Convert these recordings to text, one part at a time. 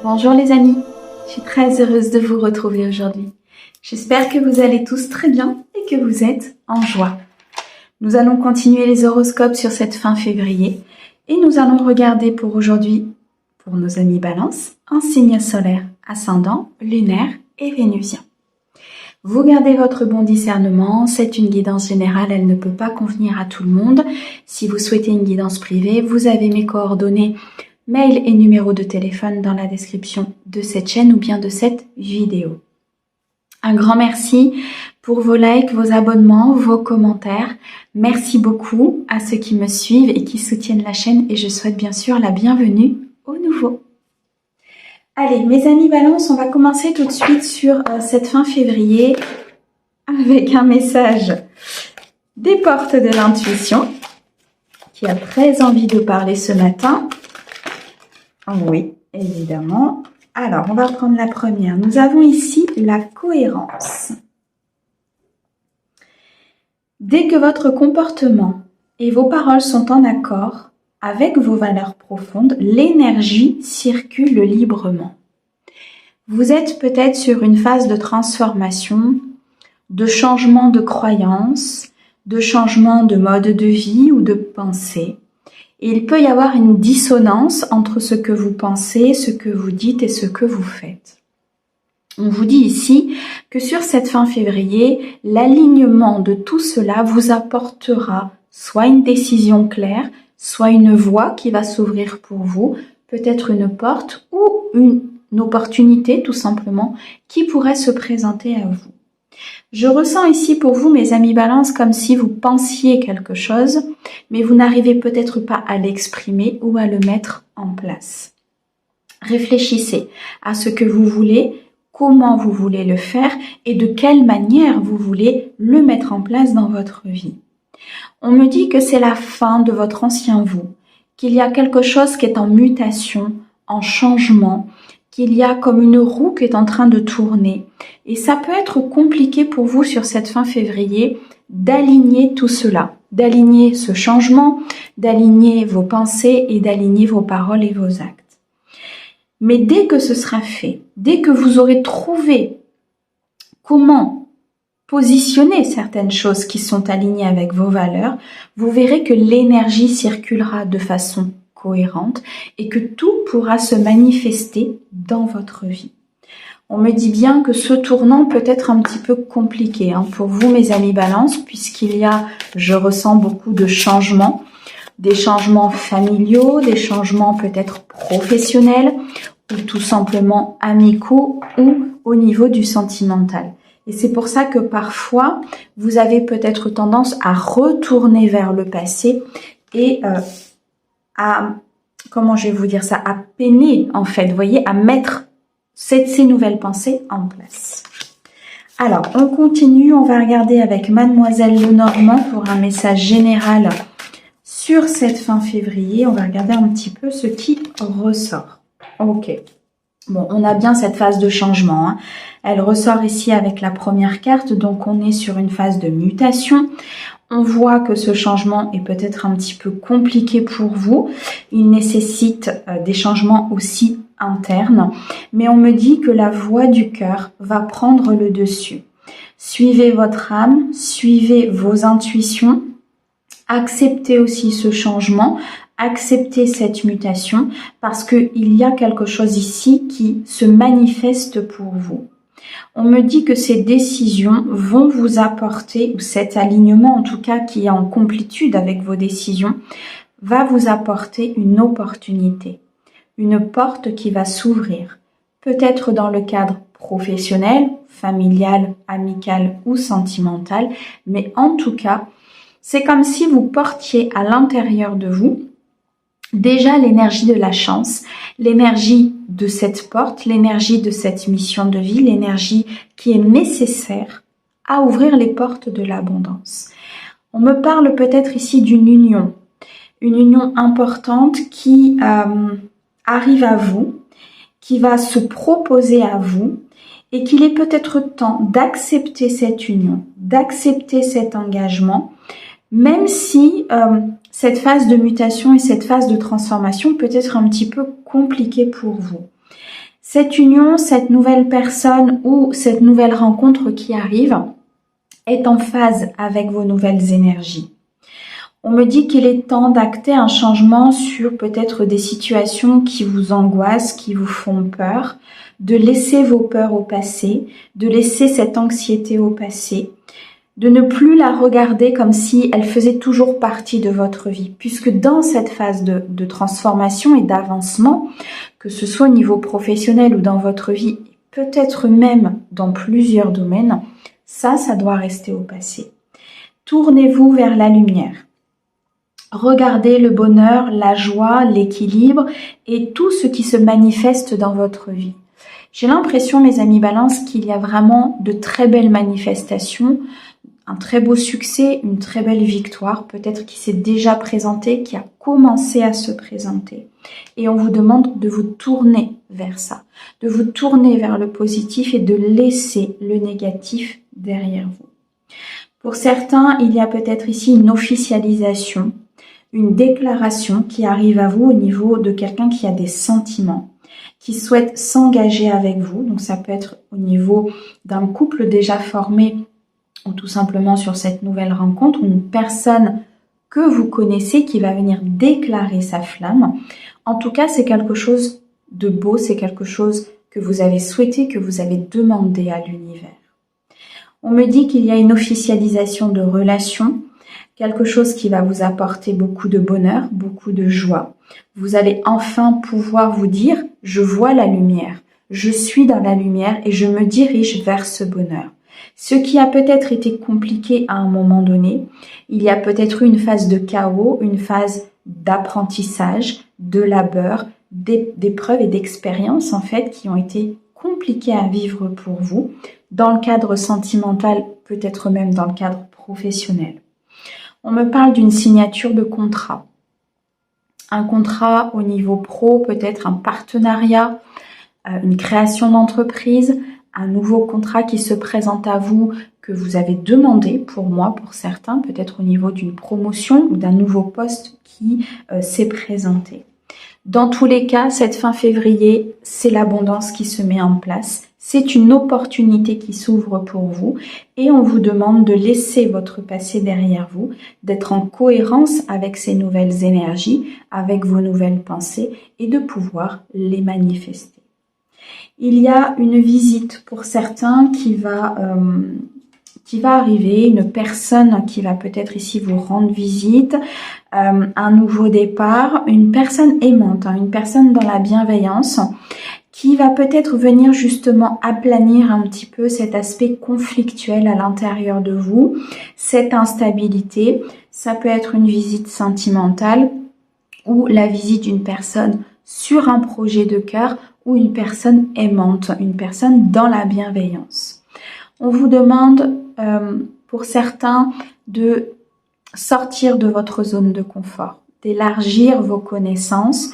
Bonjour les amis, je suis très heureuse de vous retrouver aujourd'hui. J'espère que vous allez tous très bien et que vous êtes en joie. Nous allons continuer les horoscopes sur cette fin février et nous allons regarder pour aujourd'hui, pour nos amis Balance, un signe solaire, ascendant, lunaire et vénusien. Vous gardez votre bon discernement, c'est une guidance générale, elle ne peut pas convenir à tout le monde. Si vous souhaitez une guidance privée, vous avez mes coordonnées, mail et numéro de téléphone dans la description de cette chaîne ou bien de cette vidéo. Un grand merci pour vos likes, vos abonnements, vos commentaires. Merci beaucoup à ceux qui me suivent et qui soutiennent la chaîne et je souhaite bien sûr la bienvenue aux nouveaux. Allez, mes amis Balance, on va commencer tout de suite sur cette fin février avec un message des portes de l'intuition qui a très envie de parler ce matin. Oui, évidemment. Alors, on va prendre la première. Nous avons ici la cohérence. Dès que votre comportement et vos paroles sont en accord avec vos valeurs profondes, l'énergie circule librement. Vous êtes peut-être sur une phase de transformation, de changement de croyance, de changement de mode de vie ou de pensée. Et il peut y avoir une dissonance entre ce que vous pensez, ce que vous dites et ce que vous faites. On vous dit ici que sur cette fin février, l'alignement de tout cela vous apportera soit une décision claire, soit une voie qui va s'ouvrir pour vous, peut-être une porte ou une opportunité tout simplement qui pourrait se présenter à vous. Je ressens ici pour vous, mes amis Balance, comme si vous pensiez quelque chose, mais vous n'arrivez peut-être pas à l'exprimer ou à le mettre en place. Réfléchissez à ce que vous voulez, comment vous voulez le faire et de quelle manière vous voulez le mettre en place dans votre vie. On me dit que c'est la fin de votre ancien vous, qu'il y a quelque chose qui est en mutation, en changement, qu'il y a comme une roue qui est en train de tourner. Et ça peut être compliqué pour vous sur cette fin février d'aligner tout cela, d'aligner ce changement, d'aligner vos pensées et d'aligner vos paroles et vos actes. Mais dès que ce sera fait, dès que vous aurez trouvé comment positionner certaines choses qui sont alignées avec vos valeurs, vous verrez que l'énergie circulera de façon cohérente et que tout pourra se manifester dans votre vie. On me dit bien que ce tournant peut être un petit peu compliqué pour vous, mes amis Balance, puisqu'il y a, je ressens beaucoup de changements, des changements familiaux, des changements peut-être professionnels ou tout simplement amicaux ou au niveau du sentimental. Et c'est pour ça que parfois, vous avez peut-être tendance à retourner vers le passé et à peiner en fait, vous voyez, à mettre ces nouvelles pensées en place. Alors, on continue, on va regarder avec Mademoiselle Lenormand pour un message général sur cette fin février. On va regarder un petit peu ce qui ressort. Ok. Bon, on a bien cette phase de changement. Elle ressort ici avec la première carte, donc on est sur une phase de mutation. On voit que ce changement est peut-être un petit peu compliqué pour vous. Il nécessite des changements aussi internes. Mais on me dit que la voix du cœur va prendre le dessus. Suivez votre âme, suivez vos intuitions. Acceptez aussi ce changement. Acceptez cette mutation parce qu'il y a quelque chose ici qui se manifeste pour vous. On me dit que ces décisions vont vous apporter, ou cet alignement en tout cas qui est en complétude avec vos décisions, va vous apporter une opportunité, une porte qui va s'ouvrir, peut-être dans le cadre professionnel, familial, amical ou sentimental, mais en tout cas, c'est comme si vous portiez à l'intérieur de vous déjà l'énergie de la chance, l'énergie de cette porte, l'énergie de cette mission de vie, l'énergie qui est nécessaire à ouvrir les portes de l'abondance. On me parle peut-être ici d'une union importante qui arrive à vous, qui va se proposer à vous et qu'il est peut-être temps d'accepter cette union, d'accepter cet engagement, même si cette phase de mutation et cette phase de transformation peut être un petit peu compliquée pour vous. Cette union, cette nouvelle personne ou cette nouvelle rencontre qui arrive est en phase avec vos nouvelles énergies. On me dit qu'il est temps d'acter un changement sur peut-être des situations qui vous angoissent, qui vous font peur, de laisser vos peurs au passé, de laisser cette anxiété au passé, de ne plus la regarder comme si elle faisait toujours partie de votre vie, puisque dans cette phase de transformation et d'avancement, que ce soit au niveau professionnel ou dans votre vie, peut-être même dans plusieurs domaines, ça doit rester au passé. Tournez-vous vers la lumière. Regardez le bonheur, la joie, l'équilibre et tout ce qui se manifeste dans votre vie. J'ai l'impression, mes amis Balance, qu'il y a vraiment de très belles manifestations, un très beau succès, une très belle victoire, peut-être qui s'est déjà présentée, qui a commencé à se présenter. Et on vous demande de vous tourner vers ça, de vous tourner vers le positif et de laisser le négatif derrière vous. Pour certains, il y a peut-être ici une officialisation, une déclaration qui arrive à vous au niveau de quelqu'un qui a des sentiments, qui souhaite s'engager avec vous. Donc ça peut être au niveau d'un couple déjà formé ou tout simplement sur cette nouvelle rencontre, ou une personne que vous connaissez qui va venir déclarer sa flamme. En tout cas, c'est quelque chose de beau, c'est quelque chose que vous avez souhaité, que vous avez demandé à l'univers. On me dit qu'il y a une officialisation de relation, quelque chose qui va vous apporter beaucoup de bonheur, beaucoup de joie. Vous allez enfin pouvoir vous dire « je vois la lumière, je suis dans la lumière et je me dirige vers ce bonheur ». Ce qui a peut-être été compliqué à un moment donné, il y a peut-être eu une phase de chaos, une phase d'apprentissage, de labeur, d'épreuves et d'expériences en fait qui ont été compliquées à vivre pour vous, dans le cadre sentimental, peut-être même dans le cadre professionnel. On me parle d'une signature de contrat. Un contrat au niveau pro, peut-être un partenariat, une création d'entreprise, un nouveau contrat qui se présente à vous, que vous avez demandé pour moi, pour certains, peut-être au niveau d'une promotion ou d'un nouveau poste qui s'est présenté. Dans tous les cas, cette fin février, c'est l'abondance qui se met en place. C'est une opportunité qui s'ouvre pour vous et on vous demande de laisser votre passé derrière vous, d'être en cohérence avec ces nouvelles énergies, avec vos nouvelles pensées et de pouvoir les manifester. Il y a une visite pour certains qui va arriver, une personne qui va peut-être ici vous rendre visite, un nouveau départ, une personne aimante, une personne dans la bienveillance qui va peut-être venir justement aplanir un petit peu cet aspect conflictuel à l'intérieur de vous, cette instabilité. Ça peut être une visite sentimentale ou la visite d'une personne sur un projet de cœur ou une personne aimante, une personne dans la bienveillance. On vous demande, pour certains, de sortir de votre zone de confort, d'élargir vos connaissances.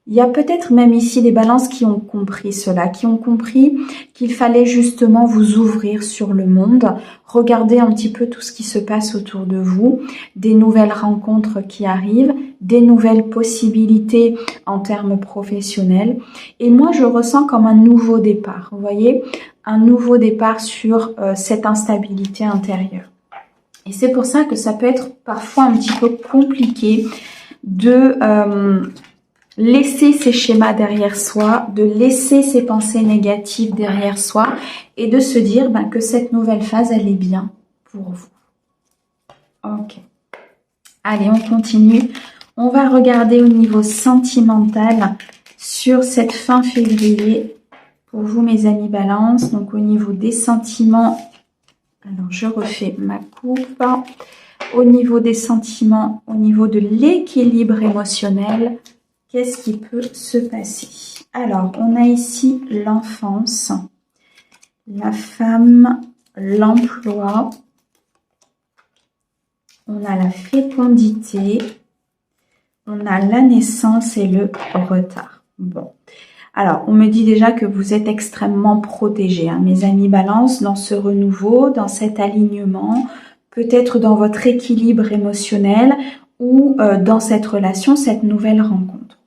Il y a peut-être même ici des balances qui ont compris cela, qui ont compris qu'il fallait justement vous ouvrir sur le monde, regarder un petit peu tout ce qui se passe autour de vous, des nouvelles rencontres qui arrivent, des nouvelles possibilités en termes professionnels. Et moi, je ressens comme un nouveau départ, vous voyez, un nouveau départ sur cette instabilité intérieure. Et c'est pour ça que ça peut être parfois un petit peu compliqué de laisser ces schémas derrière soi, de laisser ces pensées négatives derrière soi et de se dire que cette nouvelle phase, elle est bien pour vous. Ok. Allez, on continue. On va regarder au niveau sentimental sur cette fin février pour vous, mes amis Balance. Donc, au niveau des sentiments, alors je refais ma coupe. Au niveau des sentiments, au niveau de l'équilibre émotionnel, qu'est-ce qui peut se passer? Alors, on a ici l'enfance, la femme, l'emploi, on a la fécondité, on a la naissance et le retard. Bon, alors on me dit déjà que vous êtes extrêmement protégés, mes amis Balance, dans ce renouveau, dans cet alignement, peut-être dans votre équilibre émotionnel ou dans cette relation, cette nouvelle rencontre.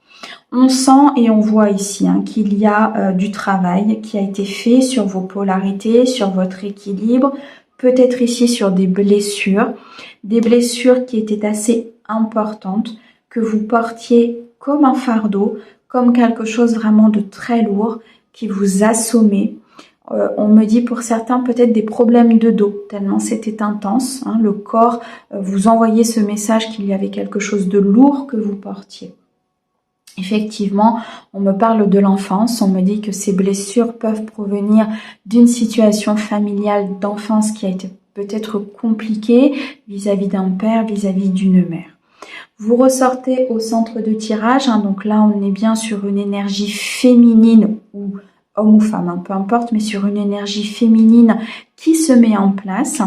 On sent et on voit ici qu'il y a du travail qui a été fait sur vos polarités, sur votre équilibre, peut-être ici sur des blessures qui étaient assez importantes, que vous portiez comme un fardeau, comme quelque chose vraiment de très lourd qui vous assommait. On me dit pour certains peut-être des problèmes de dos, tellement c'était intense. Le corps vous envoyait ce message qu'il y avait quelque chose de lourd que vous portiez. Effectivement, on me parle de l'enfance, on me dit que ces blessures peuvent provenir d'une situation familiale d'enfance qui a été peut-être compliquée vis-à-vis d'un père, vis-à-vis d'une mère. Vous ressortez au centre de tirage, donc là on est bien sur une énergie féminine ou homme ou femme, peu importe, mais sur une énergie féminine qui se met en place.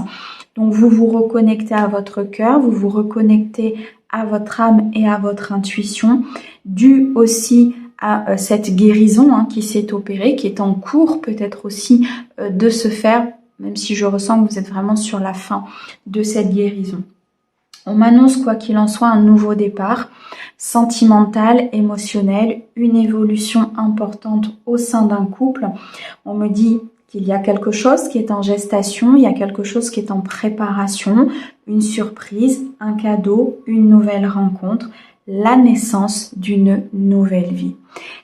Donc vous vous reconnectez à votre cœur, vous vous reconnectez à votre âme et à votre intuition, dû aussi à cette guérison qui s'est opérée, qui est en cours peut-être aussi de se faire, même si je ressens que vous êtes vraiment sur la fin de cette guérison. On m'annonce quoi qu'il en soit un nouveau départ, sentimental, émotionnel, une évolution importante au sein d'un couple. On me dit qu'il y a quelque chose qui est en gestation, il y a quelque chose qui est en préparation, une surprise, un cadeau, une nouvelle rencontre, la naissance d'une nouvelle vie.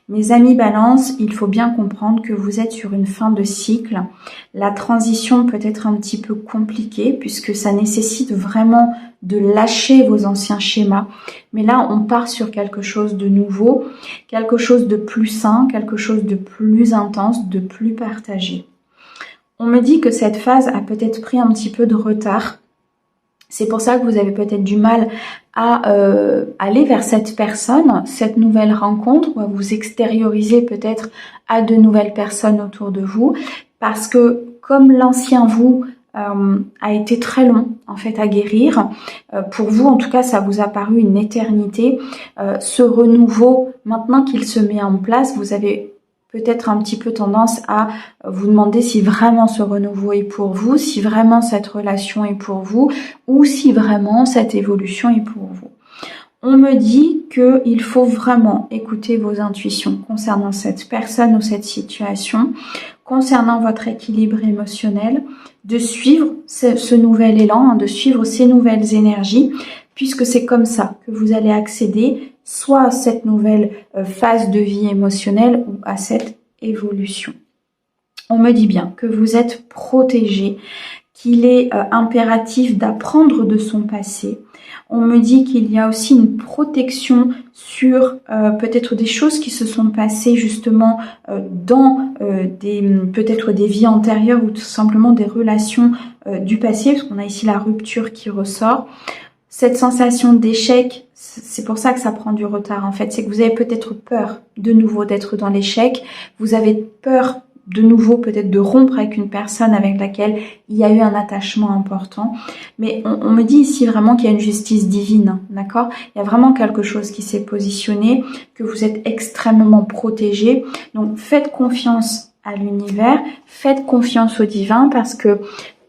Mes amis Balance, il faut bien comprendre que vous êtes sur une fin de cycle. La transition peut être un petit peu compliquée puisque ça nécessite vraiment de lâcher vos anciens schémas. Mais là, on part sur quelque chose de nouveau, quelque chose de plus sain, quelque chose de plus intense, de plus partagé. On me dit que cette phase a peut-être pris un petit peu de retard. C'est pour ça que vous avez peut-être du mal à aller vers cette personne, cette nouvelle rencontre, ou à vous extérioriser peut-être à de nouvelles personnes autour de vous, parce que comme l'ancien vous a été très long en fait à guérir, pour vous en tout cas ça vous a paru une éternité, ce renouveau, maintenant qu'il se met en place, vous avez peut-être un petit peu tendance à vous demander si vraiment ce renouveau est pour vous, si vraiment cette relation est pour vous, ou si vraiment cette évolution est pour vous. On me dit qu'il faut vraiment écouter vos intuitions concernant cette personne ou cette situation, concernant votre équilibre émotionnel, de suivre ce nouvel élan, de suivre ces nouvelles énergies, puisque c'est comme ça que vous allez accéder soit à cette nouvelle phase de vie émotionnelle ou à cette évolution. On me dit bien que vous êtes protégé, qu'il est impératif d'apprendre de son passé. On me dit qu'il y a aussi une protection sur peut-être des choses qui se sont passées justement dans peut-être des vies antérieures ou tout simplement des relations du passé, parce qu'on a ici la rupture qui ressort. Cette sensation d'échec, c'est pour ça que ça prend du retard en fait, c'est que vous avez peut-être peur de nouveau d'être dans l'échec, vous avez peur de nouveau peut-être de rompre avec une personne avec laquelle il y a eu un attachement important, mais on me dit ici vraiment qu'il y a une justice divine, d'accord? Il y a vraiment quelque chose qui s'est positionné, que vous êtes extrêmement protégé, donc faites confiance à l'univers, faites confiance au divin parce que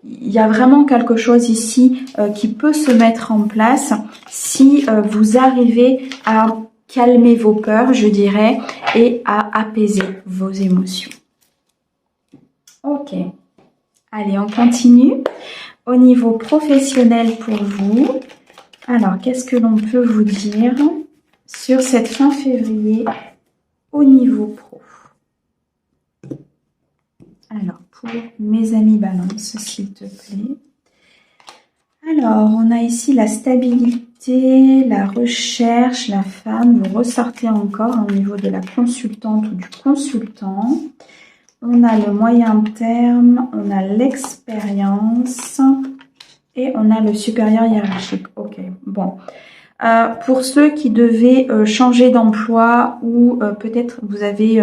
il y a vraiment quelque chose ici qui peut se mettre en place si vous arrivez à calmer vos peurs, je dirais, et à apaiser vos émotions. Ok, allez, on continue. Au niveau professionnel pour vous, alors qu'est-ce que l'on peut vous dire sur cette fin février au niveau pro? Alors, pour mes amis Balance, s'il te plaît. Alors, on a ici la stabilité, la recherche, la femme. Vous ressortez encore au niveau de la consultante ou du consultant. On a le moyen terme, on a l'expérience et on a le supérieur hiérarchique. Ok, bon. Pour ceux qui devaient changer d'emploi ou peut-être vous avez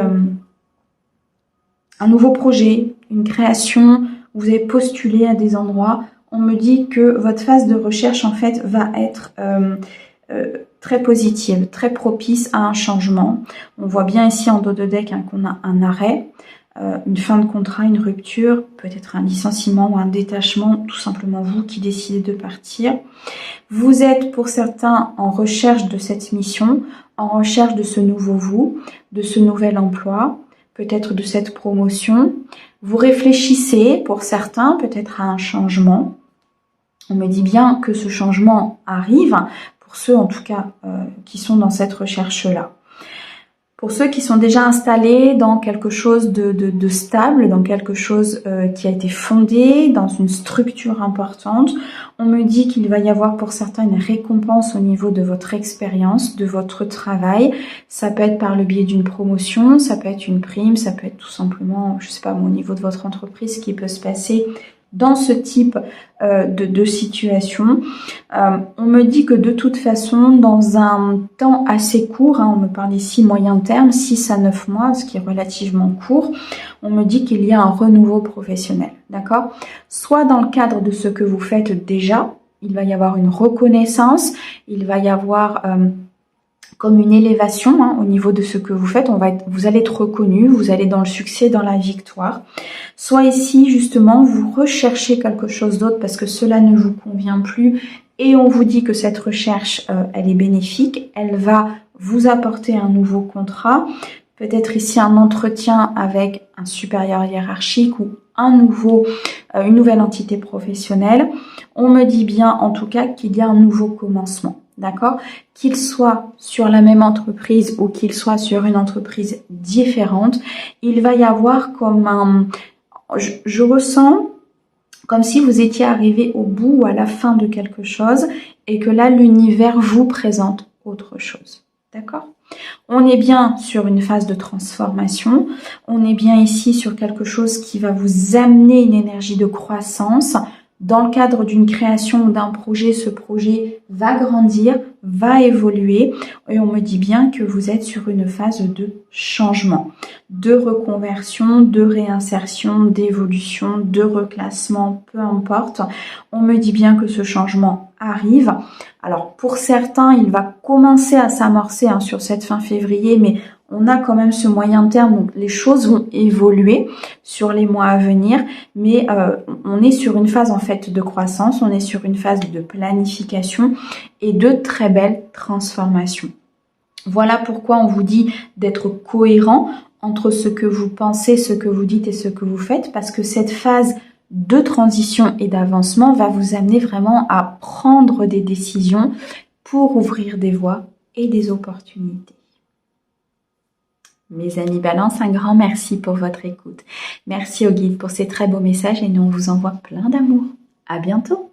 un nouveau projet, une création, vous avez postulé à des endroits, on me dit que votre phase de recherche en fait va être très positive, très propice à un changement. On voit bien ici en dos de deck qu'on a un arrêt. une fin de contrat, une rupture, peut-être un licenciement ou un détachement, tout simplement vous qui décidez de partir. Vous êtes pour certains en recherche de cette mission, en recherche de ce nouveau vous, de ce nouvel emploi, peut-être de cette promotion. Vous réfléchissez pour certains peut-être à un changement. On me dit bien que ce changement arrive, pour ceux en tout cas qui sont dans cette recherche-là. Pour ceux qui sont déjà installés dans quelque chose de stable, dans quelque chose qui a été fondé, dans une structure importante, on me dit qu'il va y avoir pour certains une récompense au niveau de votre expérience, de votre travail. Ça peut être par le biais d'une promotion, ça peut être une prime, ça peut être tout simplement, je sais pas, au niveau de votre entreprise, ce qui peut se passer dans ce type de situation. On me dit que de toute façon, dans un temps assez court, on me parle ici moyen terme, 6 à 9 mois, ce qui est relativement court, on me dit qu'il y a un renouveau professionnel, d'accord? Soit dans le cadre de ce que vous faites déjà, il va y avoir une reconnaissance, il va y avoir comme une élévation au niveau de ce que vous faites, vous allez être reconnu, vous allez dans le succès, dans la victoire. Soit ici, justement, vous recherchez quelque chose d'autre parce que cela ne vous convient plus et on vous dit que cette recherche, elle est bénéfique, elle va vous apporter un nouveau contrat, peut-être ici un entretien avec un supérieur hiérarchique ou une nouvelle entité professionnelle. On me dit bien, en tout cas, qu'il y a un nouveau commencement. D'accord? Qu'il soit sur la même entreprise ou qu'il soit sur une entreprise différente, il va y avoir comme je ressens comme si vous étiez arrivé au bout ou à la fin de quelque chose et que là, l'univers vous présente autre chose. D'accord? On est bien sur une phase de transformation. On est bien ici sur quelque chose qui va vous amener une énergie de croissance. Dans le cadre d'une création ou d'un projet, ce projet va grandir, va évoluer et on me dit bien que vous êtes sur une phase de changement, de reconversion, de réinsertion, d'évolution, de reclassement, peu importe. On me dit bien que ce changement arrive. Alors pour certains, il va commencer à s'amorcer sur cette fin février, mais on a quand même ce moyen terme, donc les choses vont évoluer sur les mois à venir, mais on est sur une phase en fait de croissance, on est sur une phase de planification et de très belles transformations. Voilà pourquoi on vous dit d'être cohérent entre ce que vous pensez, ce que vous dites et ce que vous faites, parce que cette phase de transition et d'avancement va vous amener vraiment à prendre des décisions pour ouvrir des voies et des opportunités. Mes amis Balance, un grand merci pour votre écoute. Merci au guide pour ces très beaux messages et nous on vous envoie plein d'amour. À bientôt!